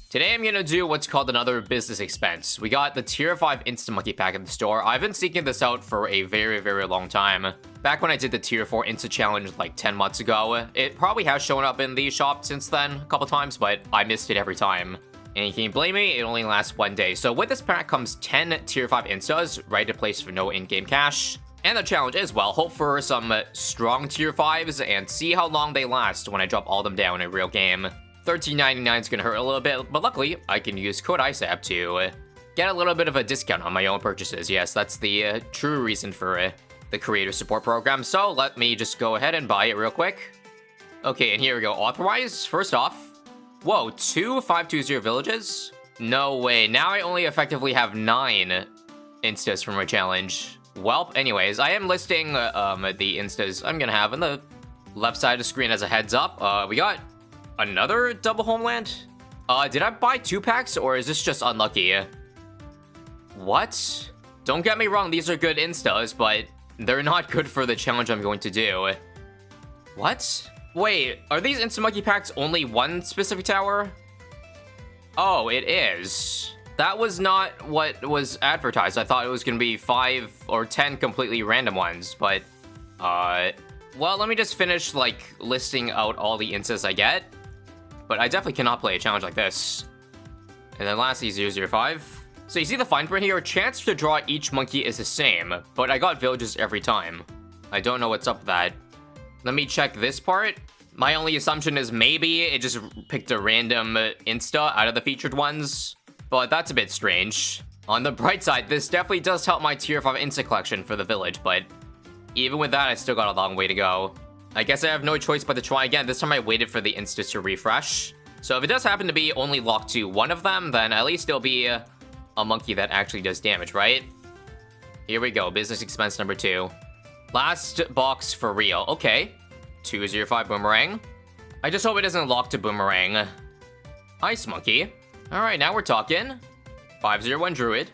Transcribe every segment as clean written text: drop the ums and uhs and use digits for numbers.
Today I'm gonna do what's called another business expense. We got the tier 5 Insta Monkey Pack at the store. I've been seeking this out for a very, very long time. Back when I did the tier 4 Insta challenge like 10 months ago. It probably has shown up in the shop since then a couple times, but I missed it every time. And can you blame me? It only lasts 1 day. So with this pack comes 10 tier 5 Instas, ready to place for no in-game cash. And the challenge is, well, hope for some strong tier 5s and see how long they last when I drop all them down in a real game. $13.99 is gonna hurt a little bit, but luckily I can use code ISAB to get a little bit of a discount on my own purchases. Yes, that's the true reason for the creator support program. So let me just go ahead and buy it real quick. Okay, and here we go. Authorize. First off, whoa, 2 520 villages? No way. Now I only effectively have 9 instas from my challenge. Well, anyways, I am listing the instas I'm gonna have on the left side of the screen as a heads up. We got another double homeland? Did I buy 2 packs or is this just unlucky? What? Don't get me wrong, these are good instas, but they're not good for the challenge I'm going to do. What? Wait, are these Insta Monkey Packs only one specific tower? Oh, it is. That was not what was advertised. I thought it was gonna be 5 or 10 completely random ones, but, well, let me just finish, like, listing out all the instas I get. But I definitely cannot play a challenge like this. And then lastly, 005. So you see the fine print here? Chance to draw each monkey is the same, but I got villages every time. I don't know what's up with that. Let me check this part. My only assumption is maybe it just picked a random Insta out of the featured ones, but that's a bit strange. On the bright side, this definitely does help my tier 5 Insta collection for the village, but even with that, I still got a long way to go. I guess I have no choice but to try again. This time I waited for the Instas to refresh. So if it does happen to be only locked to one of them, then at least it'll be a monkey that actually does damage, right? Here we go, business expense number 2. Last box for real. Okay, 205 Boomerang. I just hope it isn't locked to Boomerang. Ice Monkey. All right, now we're talking. 501 Druid.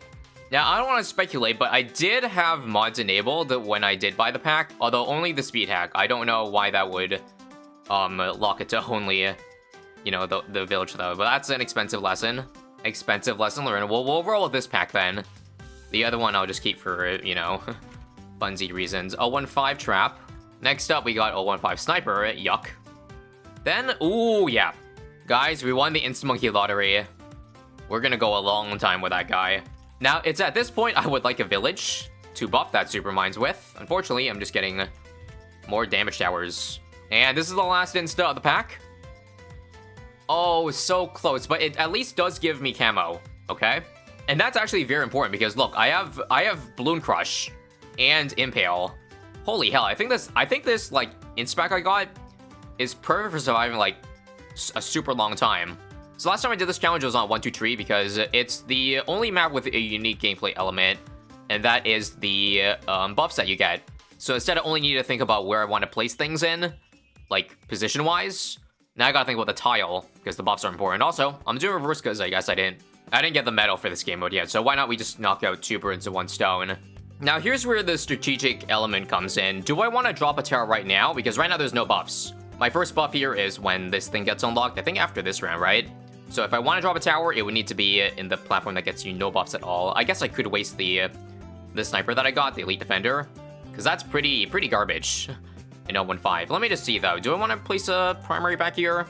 Now, I don't want to speculate, but I did have mods enabled when I did buy the pack, although only the speed hack. I don't know why that would lock it to only, you know, the village though, but that's an expensive lesson. Expensive lesson learned. We'll roll with this pack then. The other one I'll just keep for, you know, funsy reasons. 015 Trap. Next up, we got 015 Sniper. Yuck. Then, ooh, yeah. Guys, we won the Insta Monkey Lottery. We're gonna go a long time with that guy. Now, it's at this point I would like a village to buff that Super Mines with. Unfortunately, I'm just getting more damage towers. And this is the last Insta of the pack. Oh, so close, but it at least does give me camo, okay? And that's actually very important because look, I have Bloon Crush and Impale. Holy hell, I think this like Insta pack I got is perfect for surviving like a super long time. So last time I did this challenge was on 123 because it's the only map with a unique gameplay element, and that is the buffs that you get. So instead of only needing to think about where I want to place things in, like position-wise, now I gotta think about the tile, because the buffs are important. Also, I'm doing reverse because I guess I didn't get the medal for this game mode yet, so why not we just knock out 2 birds with 1 stone. Now here's where the strategic element comes in. Do I want to drop a tower right now? Because right now there's no buffs. My first buff here is when this thing gets unlocked, I think after this round, right? So if I want to drop a tower, it would need to be in the platform that gets you no buffs at all. I guess I could waste the sniper that I got, the Elite Defender, because that's pretty garbage in 015. Let me just see, though. Do I want to place a primary back here?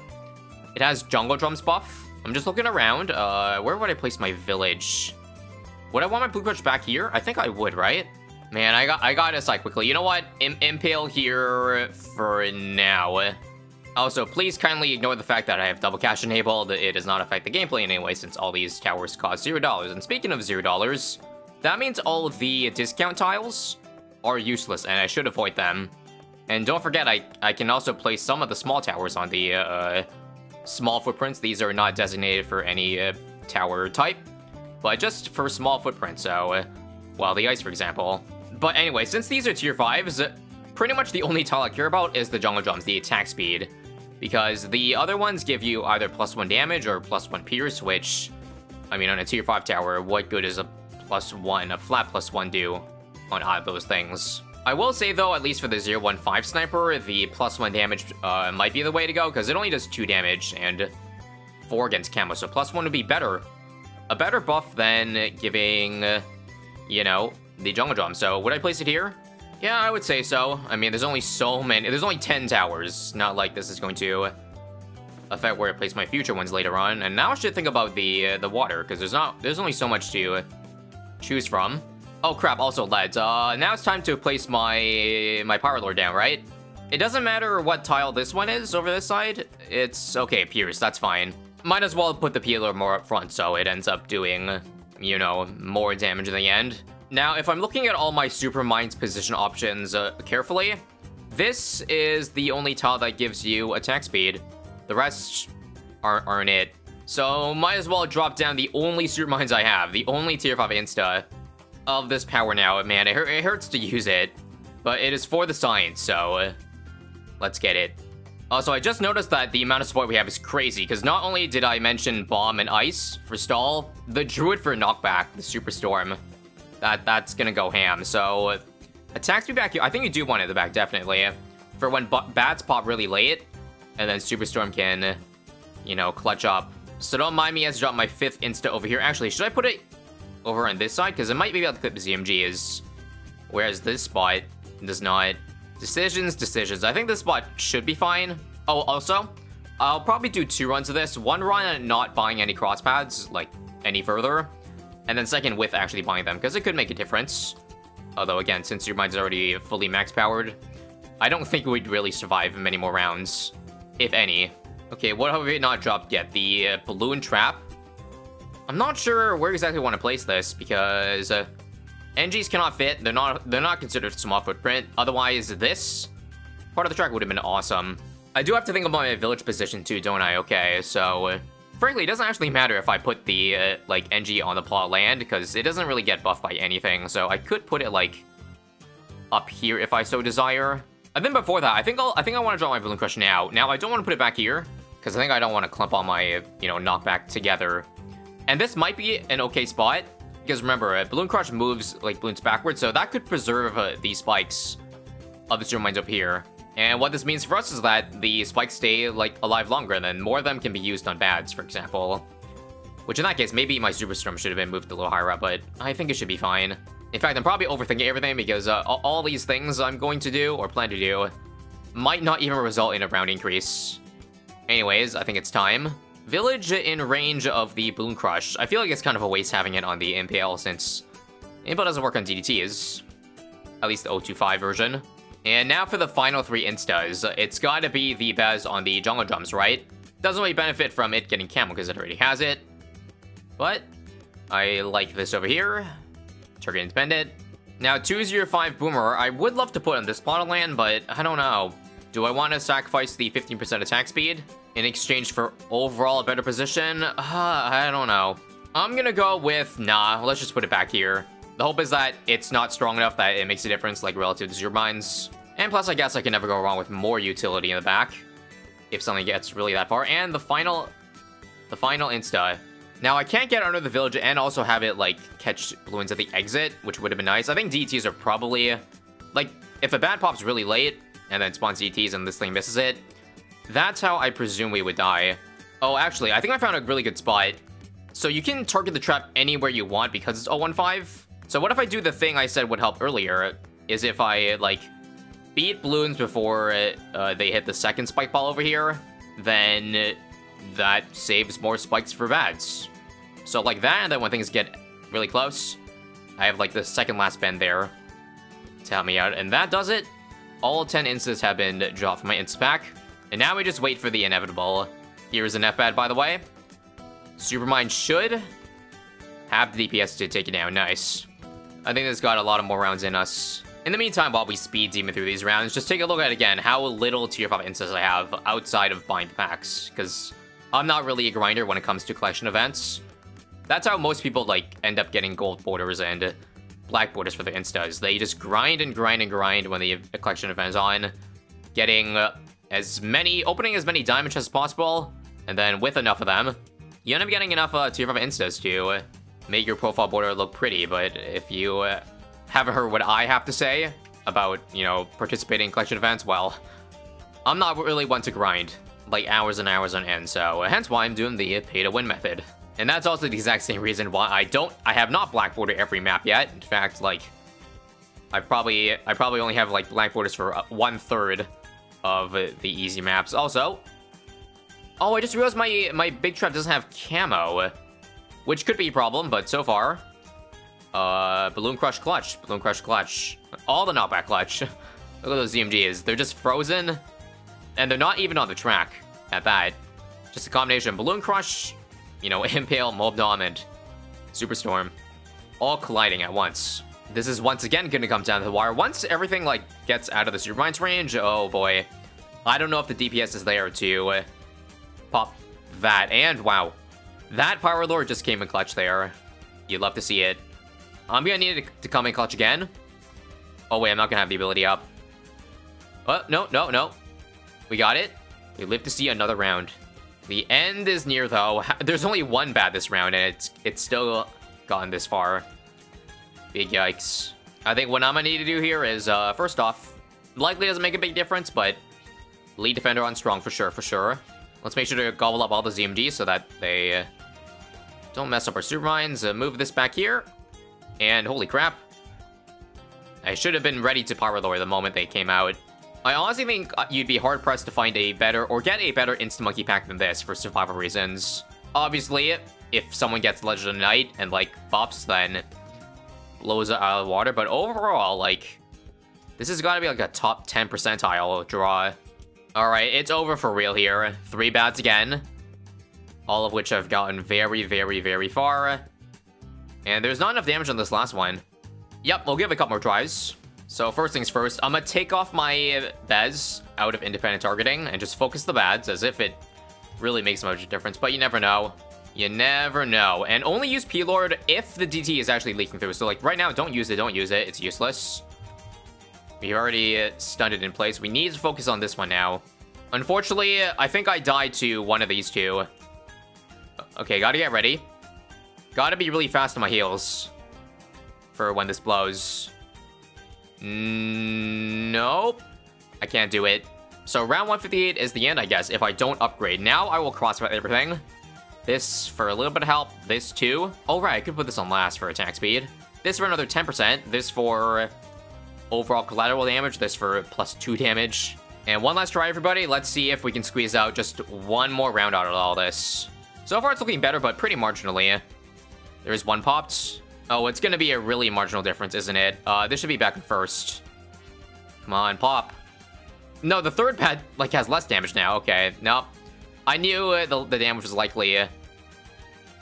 It has Jungle Drums buff. I'm just looking around. Where would I place my village? Would I want my Blue Crush back here? I think I would, right? Man, I got to decide quickly. You know what? Impale here for now. Also, please kindly ignore the fact that I have double cash enabled. It does not affect the gameplay in any way since all these towers cost $0. And speaking of $0, that means all of the discount tiles are useless and I should avoid them. And don't forget, I can also place some of the small towers on the small footprints. These are not designated for any tower type, but just for small footprints. So, well, the ice, for example. But anyway, since these are tier 5s, pretty much the only tile I care about is the Jungle Drums, the attack speed. Because the other ones give you either +1 damage or +1 pierce, which, I mean, on a tier 5 tower, what good is a flat +1 do on either of those things? I will say, though, at least for the 015 Sniper, the +1 damage might be the way to go, because it only does 2 damage, and 4 against camo, so +1 would be better. A better buff than giving, you know, the jungle drum. So would I place it here? Yeah, I would say so. I mean, there's only so many. There's only 10 towers. Not like this is going to affect where I place my future ones later on. And now I should think about the water, because there's only so much to choose from. Oh crap! Also leads. Now it's time to place my Power Lord down, right? It doesn't matter what tile this one is over this side. It's okay, Pierce. That's fine. Might as well put the peeler more up front, so it ends up doing, you know, more damage in the end. Now, if I'm looking at all my Super Mind's position options carefully, this is the only tile that gives you attack speed. The rest aren't it. So, might as well drop down the only Super Minds I have, the only tier 5 insta of this power now. Man, it hurts to use it, but it is for the science, so let's get it. Also, I just noticed that the amount of support we have is crazy, because not only did I mention Bomb and Ice for stall, the Druid for knockback, the Superstorm, that's gonna go ham. So, attack speed back here, I think you do want it in the back, definitely. For when bats pop really late, and then Superstorm can, you know, clutch up. So don't mind me as I drop my 5th insta over here. Actually, should I put it over on this side? Because it might be able to clip the ZMGs, whereas this spot does not. Decisions. I think this spot should be fine. Oh, also, I'll probably do 2 runs of this. 1 run not buying any cross pads, like, any further. And then second with actually buying them, because it could make a difference. Although, again, since your mind's already fully max powered, I don't think we'd really survive many more rounds, if any. Okay, what have we not dropped yet? The balloon trap. I'm not sure where exactly I want to place this, because NGs cannot fit. They're not considered small footprint. Otherwise, this part of the track would have been awesome. I do have to think about my village position too, don't I? Okay, so frankly, it doesn't actually matter if I put the like NG on the plot land, because it doesn't really get buffed by anything. So I could put it like up here if I so desire. And then before that, I think I want to drop my Balloon Crush now. Now I don't want to put it back here, because I think I don't want to clump all my knockback together. And this might be an okay spot. Because remember, Balloon Crush moves like balloons backwards, so that could preserve these spikes of the Super Mines up here. And what this means for us is that the spikes stay like alive longer, and then more of them can be used on bads, for example. Which in that case, maybe my Superstorm should have been moved a little higher up, but I think it should be fine. In fact, I'm probably overthinking everything, because all these things I'm going to do, or plan to do, might not even result in a round increase. Anyways, I think it's time. Village in range of the Balloon Crush. I feel like it's kind of a waste having it on the MPL, since Impel doesn't work on DDTs. At least the 025 version. And now for the final 3 instas. It's gotta be the Bez on the jungle drums, right? Doesn't really benefit from it getting camo, because it already has it. But I like this over here. Target independent. Now 205 Boomer, I would love to put on this plot of land, but I don't know. Do I want to sacrifice the 15% attack speed in exchange for overall a better position? I don't know. I'm gonna go with, nah, let's just put it back here. The hope is that it's not strong enough that it makes a difference, like, relative to Super Mines. And plus, I guess I can never go wrong with more utility in the back, if something gets really that far. And the final insta. Now, I can't get under the village and also have it, like, catch balloons at the exit, which would have been nice. I think DTs are probably, like, if a bad pops really late, and then spawns DTs and this thing misses it, that's how I presume we would die. Oh, actually, I think I found a really good spot. So you can target the trap anywhere you want because it's 015. So what if I do the thing I said would help earlier, is if I, like, beat balloons before they hit the second spike ball over here, then that saves more spikes for bats. So like that, and then when things get really close, I have, like, the second last bend there to help me out, and that does it. All 10 instas have been dropped from my insta pack, and now we just wait for the inevitable. Here's an F-Bad, by the way. Supermind should have the DPS to take it down. Nice. I think this got a lot of more rounds in us. In the meantime, while we speed demon through these rounds, just take a look at, again, how little tier 5 instas I have outside of bind packs, because I'm not really a grinder when it comes to collection events. That's how most people, like, end up getting gold borders and black borders for the instas. They just grind and grind and grind when the collection event is on, getting opening as many diamonds as possible, and then with enough of them, you end up getting enough tier 5 instas to make your profile border look pretty. But if you haven't heard what I have to say about, participating in collection events, well, I'm not really one to grind. like hours and hours on end, so hence why I'm doing the pay-to-win method. And that's also the exact same reason why I have not blackboarded every map yet. In fact, like, I probably only have like black borders for 1/3 of the easy maps. Also, oh, I just realized my big trap doesn't have camo, which could be a problem, but so far, Balloon Crush Clutch, all the knockback clutch. Look at those ZMGs, they're just frozen, and they're not even on the track at that. Just a combination of Balloon Crush, you know, Impale, Mob Dom, and Superstorm, all colliding at once. This is once again gonna come down to the wire. Once everything, like, gets out of the Supermine's range, oh boy. I don't know if the DPS is there to pop that. And, wow. That Power Lord just came in clutch there. You'd love to see it. I'm gonna need it to come in clutch again. Oh, wait, I'm not gonna have the ability up. Oh, no. We got it. We live to see another round. The end is near, though. There's only one bad this round, and it's still gotten this far. Big yikes. I think what I'm gonna need to do here is, first off, likely doesn't make a big difference, but lead defender on strong for sure. Let's make sure to gobble up all the ZMGs so that they don't mess up our Supermines. Move this back here. And holy crap. I should have been ready to Power Lower the moment they came out. I honestly think you'd be hard-pressed to find a better, or get a better Insta Monkey Pack than this for survival reasons. Obviously, if someone gets Legend of Night and, like, buffs, then blows it out of the water, but overall, like, this has got to be like a top 10 percentile draw. All right, it's over for real here. 3 bads again, all of which have gotten very far, and there's not enough damage on this last one. Yep, we'll give it a couple more tries. So first things first, I'm gonna take off my Bez out of independent targeting and just focus the bads as if it really makes much of a difference, but you never know. You never know. And only use P-Lord if the DT is actually leaking through. So, like, right now, don't use it. It's useless. We already stunned it in place. We need to focus on this one now. Unfortunately, I think I died to one of these two. Okay, gotta get ready. Gotta be really fast on my heels for when this blows. Nope. I can't do it. So, round 158 is the end, I guess, if I don't upgrade. Now, I will crossfire everything. This for a little bit of help. This too. Oh, right, I could put this on last for attack speed. This for another 10%. This for overall collateral damage. This for +2 damage. And one last try, everybody. Let's see if we can squeeze out just one more round out of all this. So far, it's looking better, but pretty marginally. There's one popped. Oh, it's gonna be a really marginal difference, isn't it? This should be back in first. Come on, pop. No, the third pad, like, has less damage now. Okay, nope. I knew the damage was likely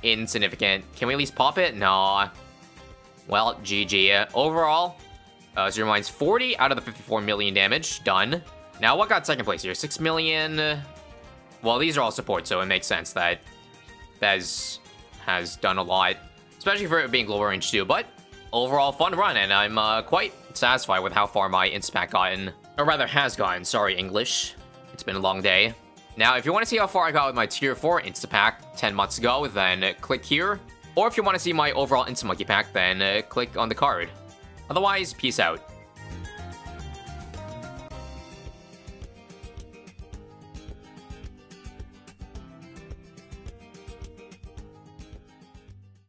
insignificant. Can we at least pop it? No. Well, GG. Overall, Zero Mine's 40 out of the 54 million damage. Done. Now, what got second place here? 6 million. Well, these are all support, so it makes sense that Bez has done a lot, especially for it being global range too. But overall, fun run, and I'm quite satisfied with how far my Instapack gotten. Or rather, has gotten. Sorry, English. It's been a long day. Now, if you want to see how far I got with my Tier 4 Instapack 10 months ago, then click here. Or if you want to see my overall Insta Monkey Pack, then click on the card. Otherwise, peace out.